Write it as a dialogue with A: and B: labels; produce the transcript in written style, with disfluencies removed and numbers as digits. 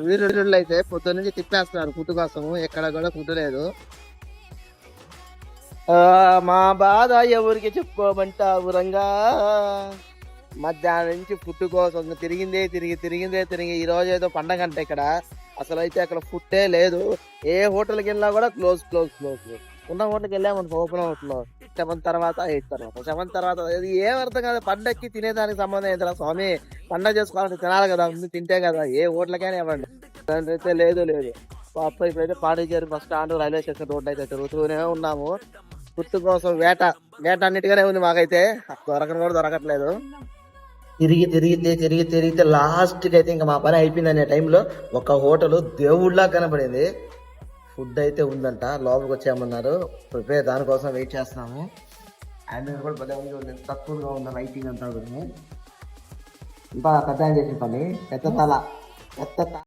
A: వీరుళ్ళు అయితే పొద్దున్న నుంచి తిప్పేస్తున్నారు ఫుడ్ కోసము, ఎక్కడ కూడా ఫుడ్ లేదు. మా బాధ ఎవరికి చెప్పుకోమంటావు రంగా. మధ్యాహ్నం నుంచి ఫుడ్ కోసం తిరిగిందే ఈ రోజు ఏదో పండగ అంట ఇక్కడ. అసలు అయితే అక్కడ ఫుడ్డే లేదు. ఏ హోటల్కి వెళ్ళినా కూడా క్లోజ్. ఉన్న హోటల్కి వెళ్ళామనుకో, ఓపెన్ హోటల్ 7 తర్వాత 8 తర్వాత 7 తర్వాత ఇది ఏం అర్థం కాదు. పండగకి తినేదానికి సంబంధం ఏంటరా స్వామి? పండగ చేసుకోవాలంటే తినాలి కదా, ముందు తింటే కదా. ఏ హోటల్కైనా ఇవ్వండి. అయితే లేదు. పాప ఇప్పుడైతే Pondicherry bus stand, railway station road అయితే తిరుగుతూనే ఉన్నాము. ఫుడ్ కోసం వేట అన్నిటిగానే ఉంది మాకైతే. దొరకట్లేదు. తిరిగితే లాస్ట్ కి అయితే ఇంకా మా పని అయిపోయింది అనే టైంలో ఒక హోటల్ దేవుళ్ళ కనబడింది. ఫుడ్ అయితే ఉందంట, లోపలికి వచ్చామన్నారు. ప్రిపేర్ దానికోసం వెయిట్ చేస్తున్నాము. అండ్ కూడా భలే ఉంది, తక్కువగా ఉంది లైటింగ్ అంతా. ఇంకా పెద్ద చేసిన పని పెద్ద తల